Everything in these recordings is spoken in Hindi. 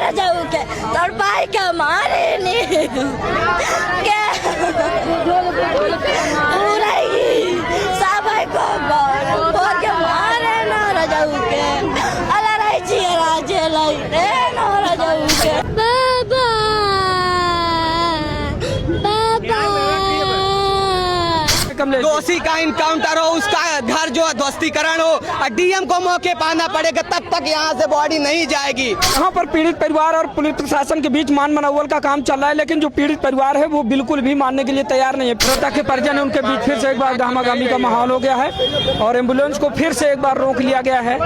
रजाऊ के तड़पाई के मारे नहीं के साबाई को बोल के मारे ना रजाऊ के अला रही जी राजे लाई रे ना रजाऊ के बाबा दोषी का इनकाउंटर हो, उसका घर जो ध्वस्तीकरण हो, डीएम को मौके पाना पड़ेगा, तब तक यहाँ से बॉडी नहीं जाएगी। यहाँ पर पीड़ित परिवार और पुलिस प्रशासन के बीच मान मनोबल का काम चल रहा है, लेकिन जो पीड़ित परिवार है वो बिल्कुल भी मानने के लिए तैयार नहीं है। मृतक के परिजन है, उनके बीच फिर से एक बार गहमागहमी का माहौल हो गया है और एम्बुलेंस को फिर से एक बार रोक लिया गया है।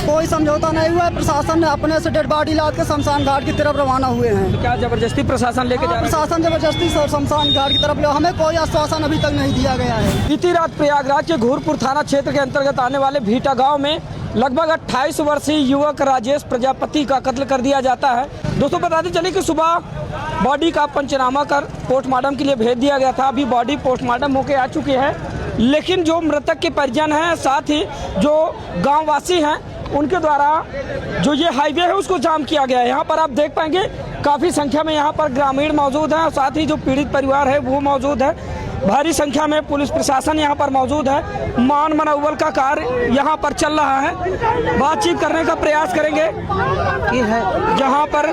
कोई समझौता नहीं हुआ, प्रशासन ने अपने से डेड बॉडी लाद के शमशान घाट की तरफ रवाना हुए हैं। क्या जबरदस्ती प्रशासन लेके जा रहा है? प्रशासन जबरदस्ती शमशान घाट की तरफ, हमें कोई आश्वासन अभी तक नहीं दिया गया है। बीती रात प्रयागराज के घूरपुर थाना क्षेत्र के अंतर्गत आने वाले भीटा गांव में लगभग 28 वर्षीय युवक राजेश प्रजापति का कत्ल कर दिया जाता है। दोस्तों बताते चले कि सुबह बॉडी का पंचनामा कर पोस्टमार्टम के लिए भेज दिया गया था। अभी बॉडी पोस्टमार्टम होके आ चुकी है, लेकिन जो मृतक के परिजन हैं, साथ ही जो गाँव वासी हैं, उनके द्वारा जो ये हाईवे है उसको जाम किया गया है। यहाँ पर आप देख पाएंगे काफ़ी संख्या में यहाँ पर ग्रामीण मौजूद हैं और साथ ही जो पीड़ित परिवार है वो मौजूद है। भारी संख्या में पुलिस प्रशासन यहाँ पर मौजूद है। मान मनोबल का कार्य यहाँ पर चल रहा है। बातचीत करने का प्रयास करेंगे कि है यहाँ पर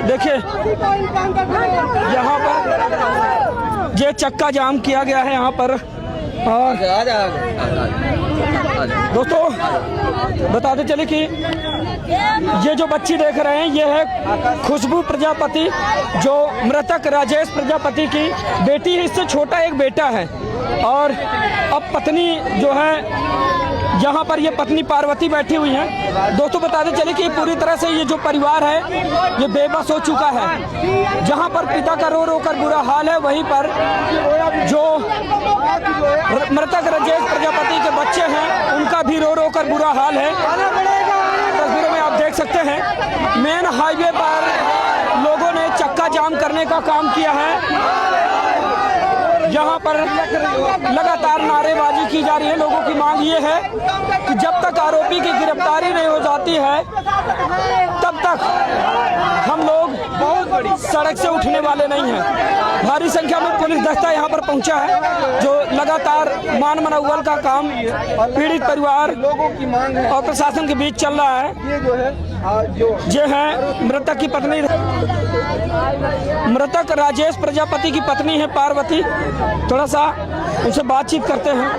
देखिए, यहाँ पर ये चक्का जाम किया गया है यहाँ पर। और दोस्तों बताते चले कि ये जो बच्ची देख रहे हैं ये है खुशबू प्रजापति, जो मृतक राजेश प्रजापति की बेटी है। इससे छोटा एक बेटा है और अब पत्नी जो है यहाँ पर ये पत्नी पार्वती बैठी हुई है। दोस्तों बताते चले कि पूरी तरह से ये जो परिवार है ये बेबस हो चुका है। जहाँ पर पिता का रो रो कर बुरा हाल है, वहीं पर जो मृतक राजेश प्रजापति के बच्चे हैं उनका भी रो रो कर बुरा हाल है। तस्वीरों में आप देख सकते हैं मेन हाईवे पर लोगों ने चक्का जाम करने का काम किया है। यहाँ पर लगातार नारेबाजी की जा रही है। लोगों की मांग ये है कि जब तक आरोपी की गिरफ्तारी नहीं हो जाती है तब तक हम लोग सड़क से उठने वाले नहीं हैं। भारी संख्या में पुलिस दस्ता यहाँ पर पहुँचा है, जो लगातार मान मनोबल का काम पीड़ित परिवार लोगों की मांग है और प्रशासन के बीच चल रहा है। ये है मृतक की पत्नी, मृतक राजेश प्रजापति की पत्नी है पार्वती। थोड़ा सा उनसे बातचीत करते हैं।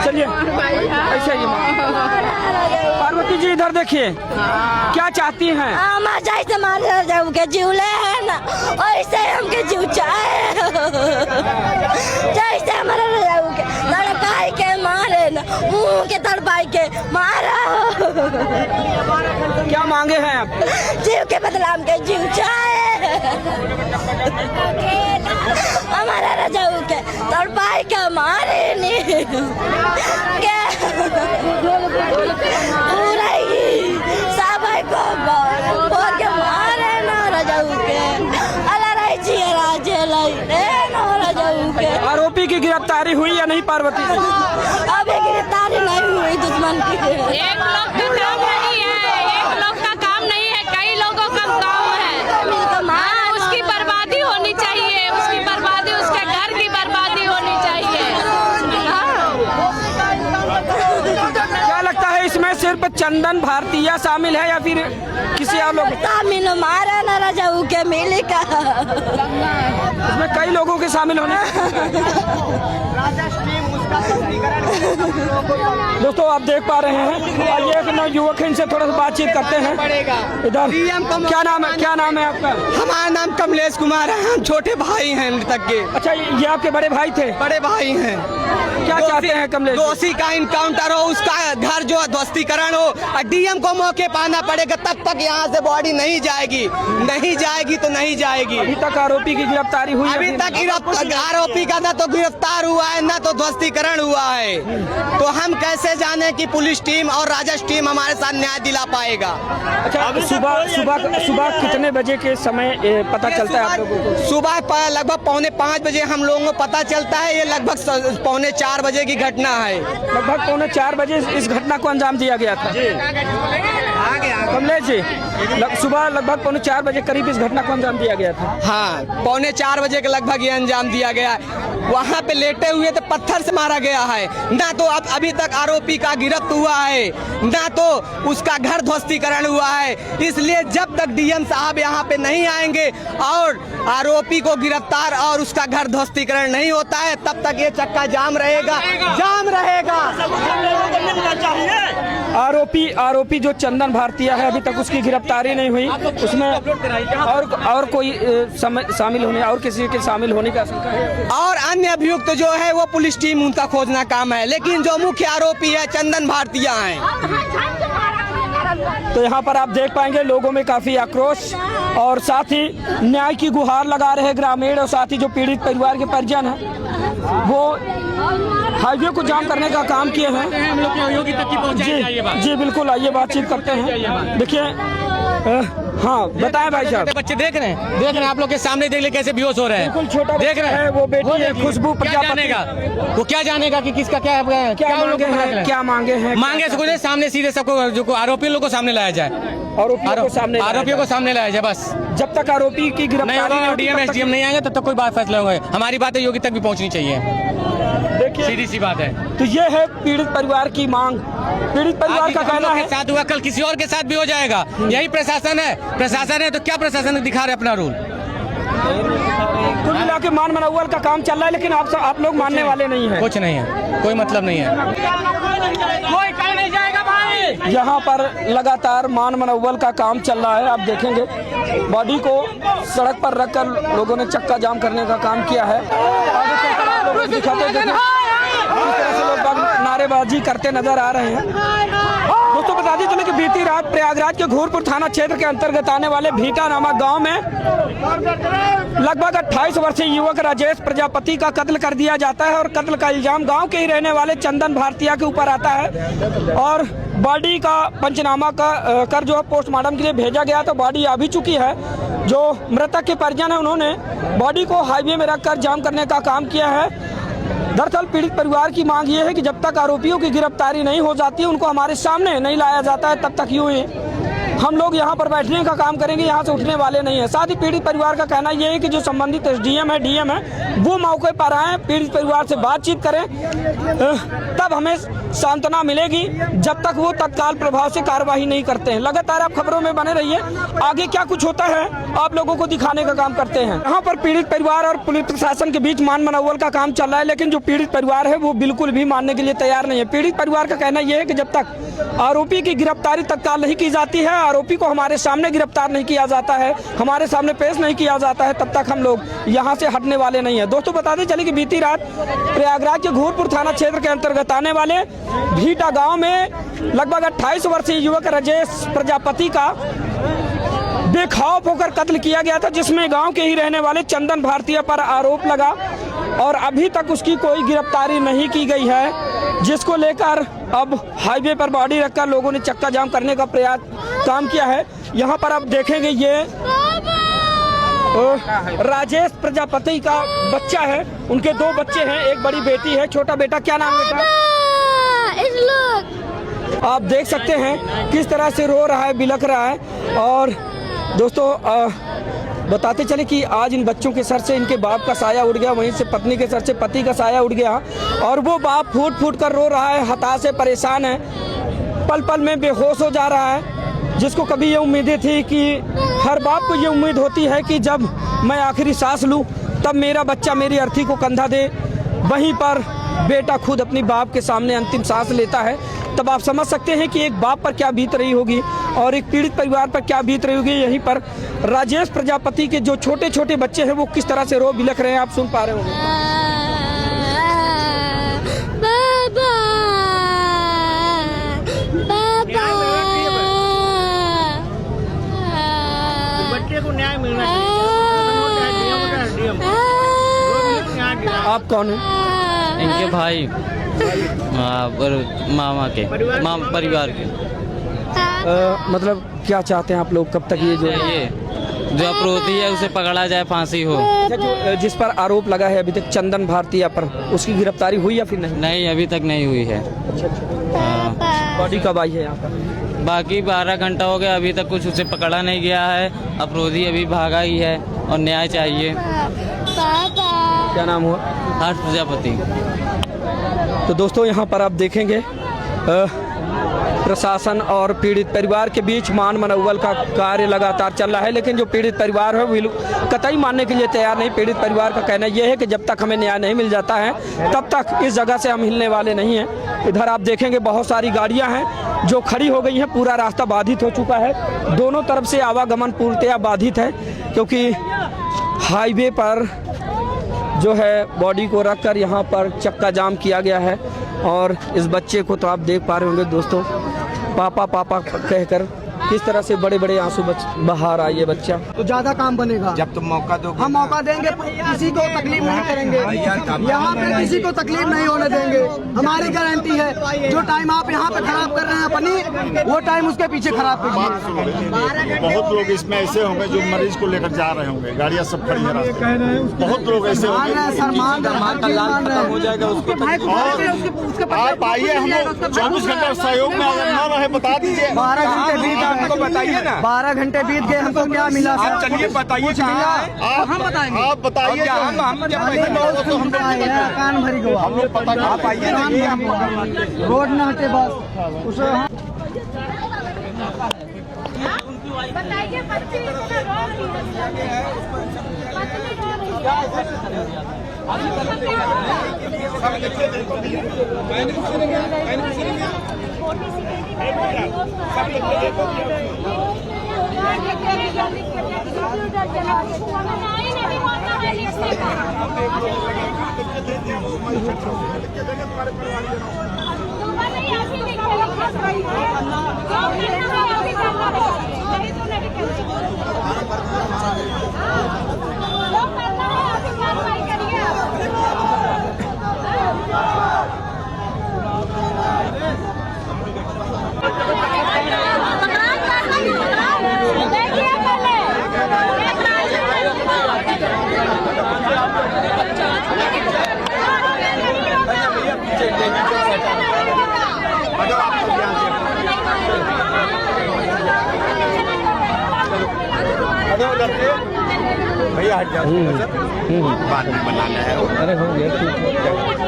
चलिए ऐसे ही पार्वती जी इधर देखिए, क्या चाहती हैं? जैसे मारे रजाऊ के जीवले है ना, वैसे हमके जीव चाहे। जैसे हमारे रजाऊ के तड़पाई के मारे ना, मुंह के तड़पाई के मारा। क्या मांगे हैं आप? जीव के बदला हमके जीव चाहे। हमारा रजाऊ के तड़पाई के मारे नहीं के साबाई को बोल के मारे ना रजाऊ के अला रही जी राजे लाई रे ना रजाऊ के। आरोपी की गिरफ्तारी हुई या नहीं पार्वती? अभी गिरफ्तारी नहीं हुई दुश्मन की। एक लोग का काम नहीं है, एक लोग का काम नहीं है, कई लोगों का काम है। हाँ, उसकी बर्बादी होनी चाहिए, उसकी बर्बादी, उसके घर की बर्बादी होनी चाहिए। क्या लगता है इसमें सिर्फ चंदन भारतीय शामिल है या फिर किसी और लोग? तामिन मारा ना रजाऊ के मिली का, इसमें कई लोगों के शामिल होने। दोस्तों आप देख पा रहे हैं, आइए एक युवक है, इनसे थोड़ा सा बातचीत करते हैं। इधर क्या नाम है? क्या नाम है आपका? हमारा नाम कमलेश कुमार है, हम छोटे भाई हैं मृतक के। अच्छा, ये आपके बड़े भाई थे? बड़े भाई हैं। क्या चाहते हैं कमलेश? दोषी का इनकाउंटर हो, उसका घर जो ध्वस्तीकरण हो, डीएम को मौके पाना पड़ेगा, तब तक यहाँ से बॉडी नहीं जाएगी। नहीं जाएगी तो नहीं जाएगी। अभी तक आरोपी की गिरफ्तारी हुई? अभी तक आरोपी का ना तो गिरफ्तार हुआ है ना तो ध्वस्तीकरण हुआ है। तो हम कैसे जाने कि पुलिस टीम और राजस्व टीम हमारे साथ न्याय दिला पाएगा? अच्छा, अब सुबह कितने बजे के समय पता चलता है आप लोगों को? सुबह लगभग 4:45 बजे हम लोगों को पता चलता है। ये लगभग 3:45 बजे की घटना है। लगभग 3:45 बजे इस घटना को अंजाम दिया गया था। कमलेश जी, सुबह लगभग 3:45 बजे करीब इस घटना को अंजाम दिया गया था। हाँ, 3:45 बजे के लगभग ये अंजाम दिया गया है। वहाँ पे लेटे हुए थे, पत्थर से मारा गया है। ना तो अब अभी तक आरोपी का गिरफ्त हुआ है, ना तो उसका घर ध्वस्तीकरण हुआ है। इसलिए जब तक डीएम साहब यहाँ पे नहीं आएंगे और आरोपी को गिरफ्तार और उसका घर ध्वस्तीकरण नहीं होता है, तब तक ये चक्का जाम रहेगा, जाम रहेगा। आरोपी जो चंदन भारतीय है, अभी तक उसकी गिरफ्तारी नहीं हुई। उसमें और कोई शामिल होने और किसी के शामिल होने का आशंका है। और अन्य अभियुक्त जो है वो पुलिस टीम उनका खोजना काम है, लेकिन जो मुख्य आरोपी है चंदन भारतीय हैं। तो यहाँ पर आप देख पाएंगे लोगों में काफी आक्रोश और साथ ही न्याय की गुहार लगा रहे ग्रामीण और साथ ही जो पीड़ित परिवार के परिजन हैं वो हाईवे को जाम करने का काम किए हैं। जी बिल्कुल, आइए बातचीत करते हैं। देखिए, हाँ बताएं भाई साहब। बच्चे देख रहे हैं आप लोग के सामने, देख ले कैसे बेहोश हो रहे हैं। बिल्कुल छोटा देख रहे हैं, वो बेटी है खुशबू प्रजापति। वो क्या जानेगा कि किसका क्या है, क्या मांगे हैं मांगे से कुछ सामने सीधे सबको जो आरोपी लोग को सामने लाया जाए, आरोपियों को सामने लाया जाए। बस जब तक आरोपी की गिरफ्तारी डीएम एसडीएम नहीं आएंगे तब तक कोई बात फैसला होगा। हमारी बातें योगी तक भी पहुंचनी चाहिए, देखिए सीधी सी बात है। तो ये है पीड़ित परिवार की मांग। पीड़ित परिवार का कहना है साथ हुआ, कल किसी और के साथ भी हो जाएगा। यही प्रशासन है तो क्या प्रशासन दिखा रहे अपना रूल। कुल मिला के मान मनोवल का काम चल रहा है, लेकिन आप लोग मानने वाले नहीं है। कुछ नहीं है, कोई मतलब नहीं है। कोई कहीं नहीं जाएगा भाई। यहाँ पर लगातार मान मनोवल का काम चल रहा है। आप देखेंगे बॉडी को सड़क पर रखकर लोगों ने चक्का जाम करने का काम किया है। आगे चलकर आप लोगों को दिखाते हैं, किस तरह से लोग नारेबाजी करते नजर आ रहे हैं। दोस्तों बता दें चले कि बीती रात प्रयागराज के घोरपुर थाना क्षेत्र के अंतर्गत आने वाले भीटा नामक गांव में लगभग 28 वर्षीय युवक राजेश प्रजापति का कत्ल कर दिया जाता है और कत्ल का इल्जाम गांव के ही रहने वाले चंदन भारतीय के ऊपर आता है। और बॉडी का पंचनामा कर जो पोस्टमार्टम के लिए भेजा गया तो बॉडी आ भी चुकी है। जो मृतक के परिजन है उन्होंने बॉडी को हाईवे में रखकर जाम करने का काम किया है। दरअसल पीड़ित परिवार की मांग ये है कि जब तक आरोपियों की गिरफ्तारी नहीं हो जाती, उनको हमारे सामने नहीं लाया जाता है, तब तक यूं ही हम लोग यहाँ पर बैठने का काम करेंगे, यहाँ से उठने वाले नहीं है। साथ ही पीड़ित परिवार का कहना यह है कि जो संबंधित एसडीएम है वो मौके पर आए, पीड़ित परिवार से बातचीत करें, तब हमें सांत्वना मिलेगी। जब तक वो तत्काल प्रभाव से कार्रवाई नहीं करते हैं। लगातार आप खबरों में बने रहिए, आगे क्या कुछ होता है आप लोगों को दिखाने का काम करते हैं। यहाँ पर पीड़ित परिवार और पुलिस प्रशासन के बीच मान मनोवल का काम चल रहा है, लेकिन जो पीड़ित परिवार है वो बिल्कुल भी मानने के लिए तैयार नहीं है। पीड़ित परिवार का कहना यह है कि जब तक आरोपी की गिरफ्तारी तत्काल नहीं की जाती है, आरोपी को हमारे सामने गिरफ्तार नहीं किया जाता है, हमारे सामने पेश नहीं किया जाता है, तब तक हम लोग यहाँ से हटने वाले नहीं है। दोस्तों बताते चले कि बीती रात प्रयागराज के घोरपुर थाना क्षेत्र के अंतर्गत आने वाले भीटा गांव में लगभग 28 वर्षीय युवक राजेश प्रजापति का बेखौफ होकर कत्ल किया गया था, जिसमें गांव के ही रहने वाले चंदन भारतीय पर आरोप लगा और अभी तक उसकी कोई गिरफ्तारी नहीं की गई है, जिसको लेकर अब हाईवे पर बॉडी रखकर लोगों ने चक्का जाम करने का प्रयास काम किया है। यहाँ पर आप देखेंगे ये राजेश प्रजापति का बच्चा है, उनके 2 बच्चे हैं, एक बड़ी बेटी है। छोटा बेटा क्या नाम है? आप देख सकते हैं किस तरह से रो रहा है, बिलख रहा है। और दोस्तों बताते चले कि आज इन बच्चों के सर से इनके बाप का साया उड़ गया, वहीं से पत्नी के सर से पति का साया उड़ गया और वो बाप फूट फूट कर रो रहा है, हताश है, परेशान है, पल पल में बेहोश हो जा रहा है। जिसको कभी ये उम्मीदें थी कि हर बाप को ये उम्मीद होती है कि जब मैं आखिरी सांस लूं तब मेरा बच्चा मेरी अर्थी को कंधा दे, वहीं पर बेटा खुद अपनी बाप के सामने अंतिम सांस लेता है। तब आप समझ सकते हैं कि एक बाप पर क्या बीत रही होगी और एक पीड़ित परिवार पर क्या बीत रही होगी। यहीं पर राजेश प्रजापति के जो छोटे छोटे बच्चे हैं वो किस तरह से रो बिलख रहे हैं, आप सुन पा रहे होंगे। बच्चे को न्याय मिलना चाहिए। आप कौन हैं? इनके भाई और मामा के परिवार के। मतलब क्या चाहते हैं आप लोग, कब तक ये जो अपराधी है उसे पकड़ा जाए, फांसी हो। जो जिस पर आरोप लगा है अभी तक चंदन भारतीय पर, उसकी गिरफ्तारी हुई या फिर नहीं? नहीं, अभी तक नहीं हुई है। बॉडी कब आई है यहाँ पर? बाकी 12 घंटा हो गया, अभी तक कुछ उसे पकड़ा नहीं गया है। अपराधी अभी भागा ही है और न्याय चाहिए। पापा क्या नाम हुआ? हर्ष प्रजापति। तो दोस्तों यहाँ पर आप देखेंगे प्रशासन और पीड़ित परिवार के बीच मान मनौवल का कार्य लगातार चल रहा है, लेकिन जो पीड़ित परिवार है वो कतई मानने के लिए तैयार नहीं। पीड़ित परिवार का कहना यह है कि जब तक हमें न्याय नहीं मिल जाता है तब तक इस जगह से हम हिलने वाले नहीं हैं। इधर आप देखेंगे बहुत सारी गाड़ियां हैं जो खड़ी हो गई हैं, पूरा रास्ता बाधित हो चुका है। दोनों तरफ से आवागमन पूर्णतया बाधित है, क्योंकि हाईवे पर जो है बॉडी को रखकर यहाँ पर चक्का जाम किया गया है। और इस बच्चे को तो आप देख पा रहे होंगे दोस्तों, पापा पापा कहकर किस तरह से बड़े बड़े आंसू बहा रहा है ये बच्चा। तो ज्यादा काम बनेगा। जब तुम मौका दोगे हम मौका देंगे, किसी को तकलीफ नहीं करेंगे, यहाँ पे किसी को तकलीफ नहीं होने देंगे, हमारी गारंटी है। जो टाइम आप यहाँ पे खराब कर रहे हैं अपनी, वो टाइम उसके पीछे खराब करिए। बहुत लोग इसमें ऐसे होंगे जो मरीज को लेकर जा रहे होंगे, गाड़ियाँ सब खड़ी है रास्ते में। बहुत लोग ऐसे होंगे। हो जाएगा उसके आप आइए, हम 24 घंटे सहयोग में अगर न रहे बता दीजिए। 12 घंटे बीत हमको बताइए ना। 12 घंटे बीत गए, हमको क्या मिला? आप चलिए बताइए क्या है। हम बताएंगे, आप बताइए। कान भरी गवा, हम लोग पता आप आइए ना, रोड न हटे बस उसे। बताइए बच्चे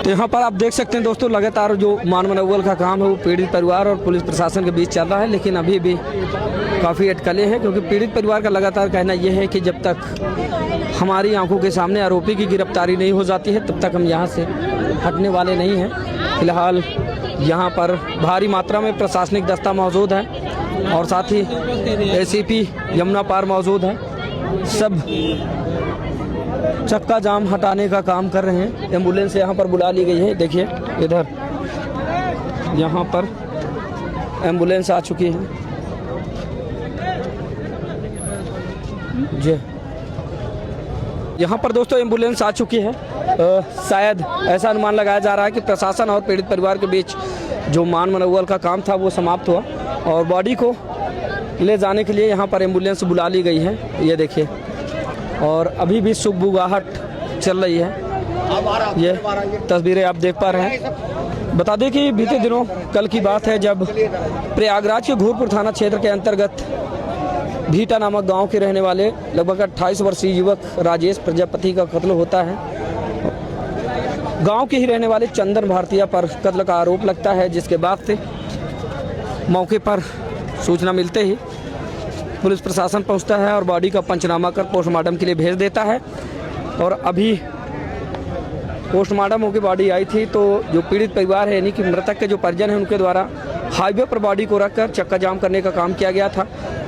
तो यहाँ पर आप देख सकते हैं दोस्तों, लगातार जो मान मनौवल का काम है वो पीड़ित परिवार और पुलिस प्रशासन के बीच चल रहा है, लेकिन अभी भी काफ़ी अटकलें हैं, क्योंकि पीड़ित परिवार का लगातार कहना यह है कि जब तक हमारी आंखों के सामने आरोपी की गिरफ्तारी नहीं हो जाती है तब तक हम यहाँ से हटने वाले नहीं हैं। फिलहाल यहाँ पर भारी मात्रा में प्रशासनिक दस्ता मौजूद है और साथ ही एसीपी यमुना पार मौजूद है। सब चक्का जाम हटाने का काम कर रहे हैं। एम्बुलेंस यहाँ पर बुला ली गई है, देखिए इधर यहाँ पर एम्बुलेंस आ चुकी है जी। यहाँ पर दोस्तों एम्बुलेंस आ चुकी है। शायद ऐसा अनुमान लगाया जा रहा है कि प्रशासन और पीड़ित परिवार के बीच जो मान मनौवल का काम था वो समाप्त हुआ और बॉडी को ले जाने के लिए यहाँ पर एम्बुलेंस बुला ली गई है, ये देखिए। और अभी भी सुगबुगाहट चल रही है, ये तस्वीरें आप देख पा रहे हैं। बता दें कि बीते दिनों कल की बात है जब प्रयागराज के घूरपुर थाना क्षेत्र के अंतर्गत भीटा नामक गांव के रहने वाले लगभग 28 वर्षीय युवक राजेश प्रजापति का कत्ल होता है। गांव के ही रहने वाले चंदन भारतीय पर कत्ल का आरोप लगता है, जिसके बाद से मौके पर सूचना मिलते ही पुलिस प्रशासन पहुंचता है और बॉडी का पंचनामा कर पोस्टमार्टम के लिए भेज देता है। और अभी पोस्टमार्टम होकर बॉडी आई थी तो जो पीड़ित परिवार है यानी कि मृतक के जो परिजन हैं उनके द्वारा हाईवे पर बॉडी को रखकर चक्का जाम करने का काम किया गया था।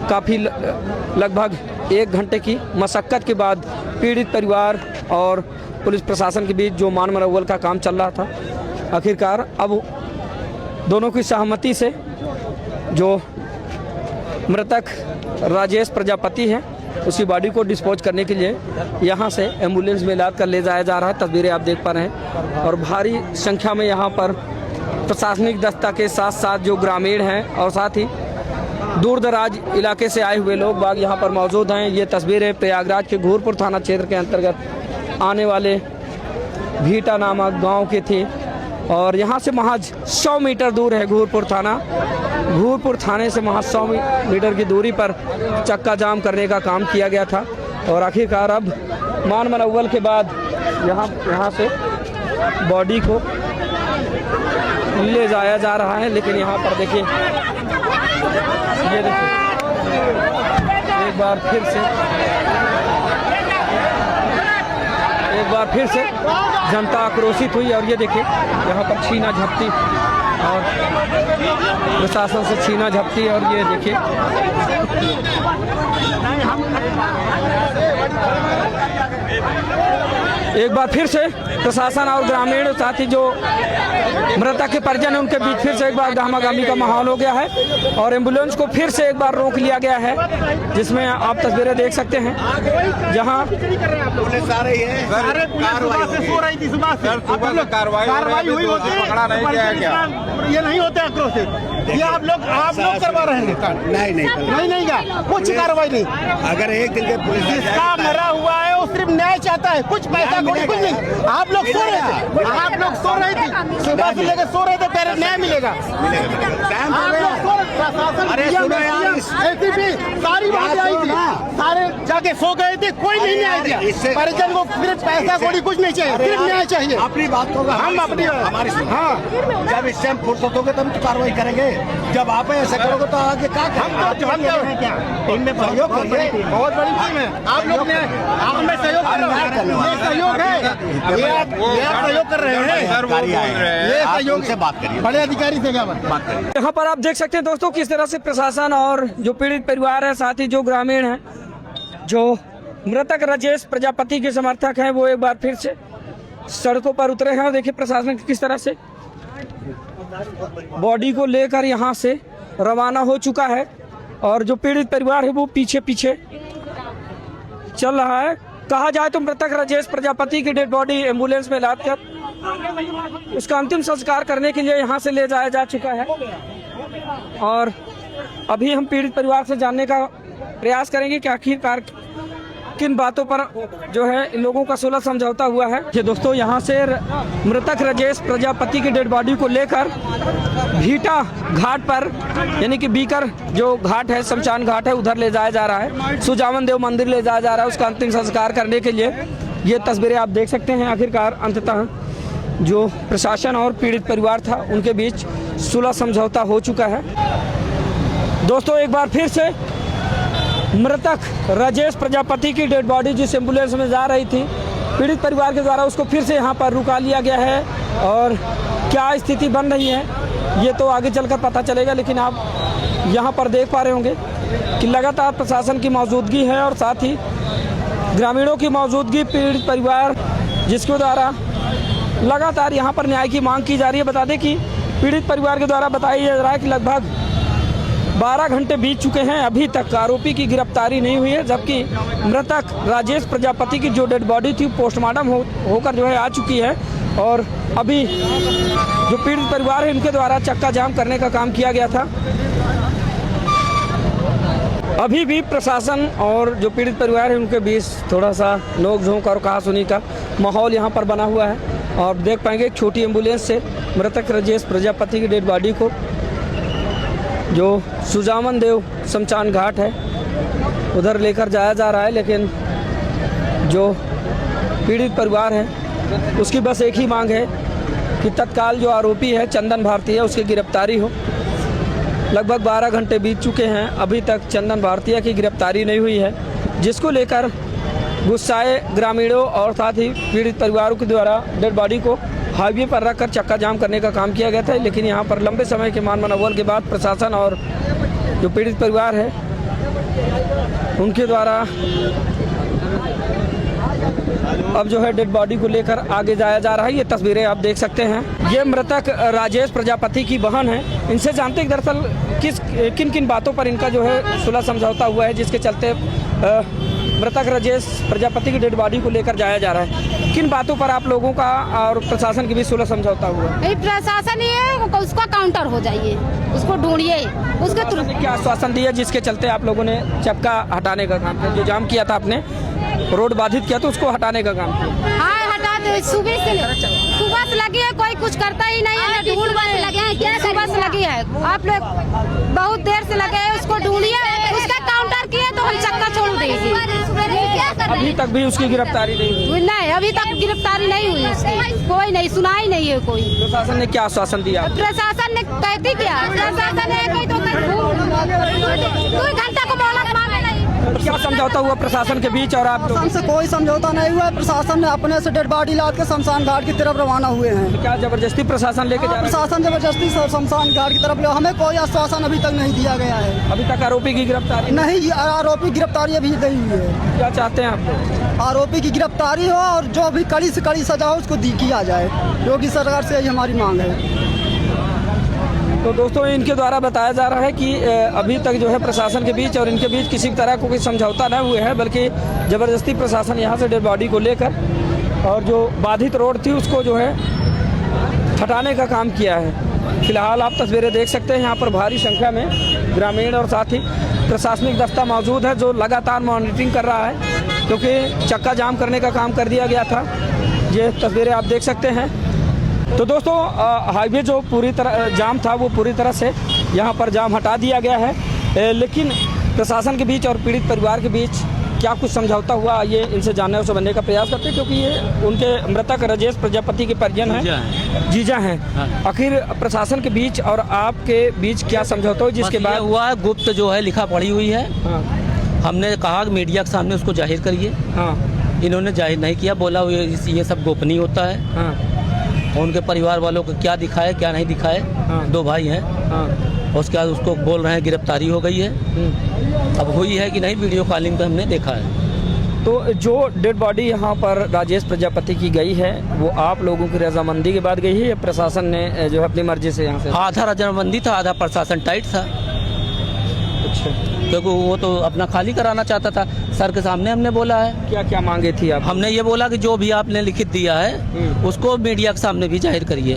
काफ़ी लगभग 1 घंटे की मशक्क़त के बाद पीड़ित परिवार और पुलिस प्रशासन के बीच जो मान मनौवल का काम चल रहा था, आखिरकार अब दोनों की सहमति से जो मृतक राजेश प्रजापति है उसकी बॉडी को डिस्पोज करने के लिए यहाँ से एम्बुलेंस में लाद कर ले जाया जा रहा है। तस्वीरें आप देख पा रहे हैं और भारी संख्या में यहाँ पर प्रशासनिक दस्ता के साथ साथ जो ग्रामीण हैं और साथ ही दूर दराज इलाके से आए हुए लोग बाग यहाँ पर मौजूद हैं। ये तस्वीरें प्रयागराज के घूरपुर थाना क्षेत्र के अंतर्गत आने वाले भीटा नामक गांव के थे, और यहाँ से महज 100 मीटर दूर है घूरपुर थाना। घूरपुर थाने से महज 100 मीटर की दूरी पर चक्का जाम करने का काम किया गया था और आखिरकार अब मान मनौवल के बाद यहाँ से बॉडी को ले जाया जा रहा है। लेकिन यहाँ पर देखिए, ये देखिए एक बार फिर से जनता आक्रोशित हुई और ये देखिए यहाँ पर छीना झपटी और प्रशासन से छीना झपटी और ये देखिए एक बार फिर से प्रशासन और ग्रामीण साथ ही जो मृतक के परिजन उनके बीच फिर से एक बार गहमागहमी का माहौल हो गया है और एम्बुलेंस को फिर से एक बार रोक लिया गया है, जिसमें आप तस्वीरें देख सकते हैं जहां पुलिस आ रही है। कार्रवाई हुई होती है, ये नहीं होते आक्रोशित, ये आप लोग करवा रहे हैं। नहीं कुछ कार्रवाई नहीं। अगर एक दिन के पुलिस जिसका मरा हुआ है वो सिर्फ न्याय चाहता है, कुछ पैसा कुछ नहीं। आप लोग सो रहे थे, सुबह से लेकर सो रहे थे, पहले न्याय मिलेगा। ऐसी भी सारी बातें आई थी, सारे जाके सो गए थे, कोई नहीं न्याय दिया। परिजन को सिर्फ पैसा कोड़ी कुछ नहीं चाहिए, सिर्फ न्याय चाहिए। अपनी बात होगा, हम अपनी हमारी जब इस टाइम फुर्सत होगे तब कार्रवाई करेंगे। जब आप ऐसा करोगे तो आगे क्या टीम में सहयोग करिए, बहुत बड़ी टीम है। आप लोग ने हमें सहयोग कर रहे हैं, ये सहयोग है, ये आप सहयोग कर रहे हैं, ये सहयोग से बात करिए, बड़े अधिकारी से क्या बात करिए। यहाँ पर आप देख सकते हैं दोस्तों किस तरह से प्रशासन और जो पीड़ित परिवार है साथ ही जो ग्रामीण है जो मृतक राजेश प्रजापति के समर्थक हैं वो एक बार फिर से सड़कों पर उतरे हैं और देखिए प्रशासन किस तरह से बॉडी को लेकर यहाँ से रवाना हो चुका है और जो पीड़ित परिवार है वो पीछे पीछे चल रहा है। कहा जाए तो मृतक राजेश प्रजापति की डेड बॉडी एम्बुलेंस में लादकर उसका अंतिम संस्कार करने के लिए यहाँ से ले जाया जा चुका है और अभी हम पीड़ित परिवार से जानने का प्रयास करेंगे कि आखिरकार किन बातों पर जो है इन लोगों का सुलह समझौता हुआ है। ये दोस्तों यहाँ से मृतक राजेश प्रजापति की डेड बॉडी को लेकर भीटा घाट पर यानी कि बीकर जो घाट है शमशान घाट है उधर ले जाया जा रहा है। सुजावन देव मंदिर ले जाया जा रहा है उसका अंतिम संस्कार करने के लिए। ये तस्वीरें आप देख सकते हैं। आखिरकार अंततः जो प्रशासन और पीड़ित परिवार था उनके बीच सुलह समझौता हो चुका है। दोस्तों एक बार फिर से मृतक राजेश प्रजापति की डेड बॉडी जिस एम्बुलेंस में जा रही थी पीड़ित परिवार के द्वारा उसको फिर से यहाँ पर रुका लिया गया है और क्या स्थिति बन रही है ये तो आगे चलकर पता चलेगा। लेकिन आप यहाँ पर देख पा रहे होंगे कि लगातार प्रशासन की मौजूदगी है और साथ ही ग्रामीणों की मौजूदगी, पीड़ित परिवार जिसके द्वारा लगातार यहाँ पर न्याय की मांग की जा रही है। बता दें कि पीड़ित परिवार के द्वारा बताया जा रहा है कि लगभग 12 घंटे बीत चुके हैं, अभी तक आरोपी की गिरफ्तारी नहीं हुई है, जबकि मृतक राजेश प्रजापति की जो डेड बॉडी थी पोस्टमार्टम होकर जो है आ चुकी है और अभी जो पीड़ित परिवार है इनके द्वारा चक्का जाम करने का काम किया गया था। अभी भी प्रशासन और जो पीड़ित परिवार है उनके बीच थोड़ा सा नोक-झोंक और कहासुनी का माहौल यहाँ पर बना हुआ है और देख पाएंगे एक छोटी एम्बुलेंस से मृतक राजेश प्रजापति की डेड बॉडी को जो सुजावन देव शमशान घाट है उधर लेकर जाया जा रहा है। लेकिन जो पीड़ित परिवार है उसकी बस एक ही मांग है कि तत्काल जो आरोपी है चंदन भारती है उसकी गिरफ्तारी हो। लगभग 12 घंटे बीत चुके हैं, अभी तक चंदन भारतीय की गिरफ्तारी नहीं हुई है, जिसको लेकर गुस्साए ग्रामीणों और साथ ही पीड़ित परिवारों के द्वारा डेड बॉडी को हाईवे पर रखकर चक्का जाम करने का काम किया गया था। लेकिन यहाँ पर लंबे समय के मान मनौवल के बाद प्रशासन और जो पीड़ित परिवार है उनके द्वारा अब जो है डेड बॉडी को लेकर आगे जाया जा रहा है। ये तस्वीरें आप देख सकते हैं। ये मृतक राजेश प्रजापति की बहन है। इनसे जानते हैं दरअसल किन किन बातों पर इनका जो है सुलह समझौता हुआ है जिसके चलते मृतक राजेश प्रजापति की डेड बॉडी को लेकर जाया जा रहा है। किन बातों पर आप लोगों का और प्रशासन के बीच सुलह समझौता हुआ? प्रशासन ही है उसका काउंटर हो जाइए, उसको ढूंढिए, उसके तुरंत क्या आश्वासन दिया जिसके चलते आप लोगों ने चक्का हटाने का काम किया? जो जाम किया था आपने, रोड बाधित किया तो उसको हटाने का काम किया? हाँ हटा दे, सुबह से सुबह से लगी है, कोई कुछ करता ही नहीं है। ढूंढ लगे हैं, क्या सुबह से लगी है। आप लोग बहुत देर से लगे हैं, उसको ढूंढिए। उसका काउंटर किए तो हम चक्का छोड़ देंगे। अभी तक भी उसकी गिरफ्तारी नहीं हुई? नहीं, अभी तक गिरफ्तारी नहीं हुई उसकी। कोई नहीं, सुनाई नहीं है कोई। प्रशासन ने क्या आश्वासन दिया? प्रशासन ने कहती क्या, प्रशासन ने कही तो 2 घंटा को मोहलत मांगे नहीं। क्या समझौता हुआ प्रशासन के बीच और आप लोग? हमसे कोई समझौता नहीं हुआ है। प्रशासन ने अपने से डेड बॉडी लाद के शमशान घाट की तरफ रवाना हुए हैं। क्या जबरदस्ती प्रशासन लेके जा रहा है? प्रशासन जबरदस्ती शमशान घाट की तरफ ले, हमें कोई आश्वासन अभी तक नहीं दिया गया है। अभी तक आरोपी की गिरफ्तारी नहीं, आरोपी गिरफ्तारी अभी नहीं हुई है। क्या चाहते हैं आप? आरोपी की गिरफ्तारी हो और जो भी कड़ी से कड़ी सजा हो उसको दी किया जाए। योगी सरकार से यही हमारी मांग है। तो दोस्तों, इनके द्वारा बताया जा रहा है कि अभी तक जो है प्रशासन के बीच और इनके बीच किसी तरह को कोई समझौता न हुए हैं, बल्कि ज़बरदस्ती प्रशासन यहाँ से डेड बॉडी को लेकर और जो बाधित रोड थी उसको जो है हटाने का काम किया है। फिलहाल आप तस्वीरें देख सकते हैं, यहाँ पर भारी संख्या में ग्रामीण और साथ ही प्रशासनिक दस्ता मौजूद है जो लगातार मॉनिटरिंग कर रहा है, क्योंकि चक्का जाम करने का काम कर दिया गया था। ये तस्वीरें आप देख सकते हैं। तो दोस्तों, हाईवे जो पूरी तरह जाम था वो पूरी तरह से यहाँ पर जाम हटा दिया गया है, लेकिन प्रशासन के बीच और पीड़ित परिवार के बीच क्या कुछ समझौता हुआ, ये इनसे जानने और समझने का प्रयास करते हैं, क्योंकि ये उनके मृतक राजेश प्रजापति के परिजन हैं, जीजा हैं। हाँ। आखिर प्रशासन के बीच और आपके बीच क्या समझौता हुआ जिसके बाद हुआ है? गुप्त जो है लिखा पड़ी हुई है। हाँ। हमने कहा कि मीडिया के सामने उसको जाहिर करिए। हाँ। इन्होंने जाहिर नहीं किया, बोला ये सब गोपनीय होता है। हाँ। और उनके परिवार वालों को क्या दिखाए क्या नहीं दिखाए। हाँ। 2 भाई हैं। हाँ। उसके बाद उसको बोल रहे हैं गिरफ्तारी हो गई है। अब हुई है कि नहीं, वीडियो कॉलिंग पे हमने देखा है। तो जो डेड बॉडी यहाँ पर राजेश प्रजापति की गई है वो आप लोगों की रजामंदी के बाद गई है या प्रशासन ने जो है अपनी मर्जी से यहाँ से? आधा रजामंदी था, आधा प्रशासन टाइट था। अच्छा। क्योंकि वो तो अपना खाली कराना चाहता था। सर के सामने हमने बोला है। क्या क्या मांगे थी आप? हमने ये बोला कि जो भी आपने लिखित दिया है उसको मीडिया के सामने भी जाहिर करिए,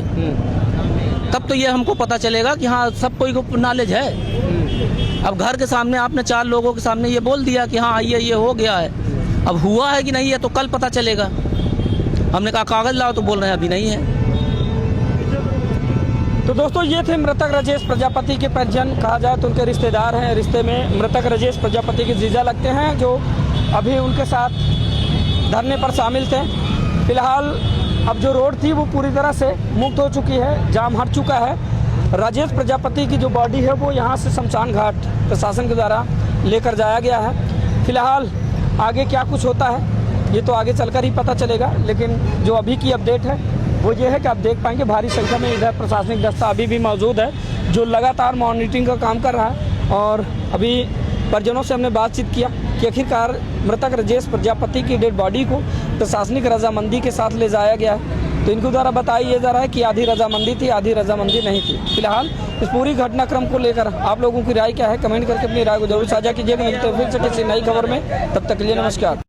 तब तो ये हमको पता चलेगा कि हाँ सब कोई को नॉलेज है। अब घर के सामने आपने 4 लोगों के सामने ये बोल दिया कि हाँ ये हो गया है, अब हुआ है कि नहीं है तो कल पता चलेगा। हमने कहा कागज लाओ तो बोल रहे हैं अभी नहीं है। तो दोस्तों, ये थे मृतक राजेश प्रजापति के परिजन, कहा जाए तो उनके रिश्तेदार हैं। रिश्ते में मृतक राजेश प्रजापति के जीजा लगते हैं जो अभी उनके साथ धरने पर शामिल थे। फिलहाल अब जो रोड थी वो पूरी तरह से मुक्त हो चुकी है, जाम हट चुका है। राजेश प्रजापति की जो बॉडी है वो यहाँ से शमशान घाट प्रशासन के द्वारा लेकर जाया गया है। फिलहाल आगे क्या कुछ होता है ये तो आगे चलकर ही पता चलेगा, लेकिन जो अभी की अपडेट है वो ये है कि आप देख पाएंगे भारी संख्या में इधर प्रशासनिक दस्ता अभी भी मौजूद है जो लगातार मॉनिटरिंग का काम कर रहा है। और अभी परिजनों से हमने बातचीत किया कि आखिरकार मृतक राजेश प्रजापति की डेड बॉडी को प्रशासनिक रजामंदी के साथ ले जाया गया है। तो इनके द्वारा बताया जा रहा है कि आधी रजामंदी थी, आधी रजामंदी नहीं थी। फिलहाल इस पूरी घटनाक्रम को लेकर आप लोगों की राय क्या है, कमेंट करके अपनी राय को जरूर साझा कीजिएगा। मिलते हैं फिर से किसी नई खबर में, तब तक के लिए नमस्कार।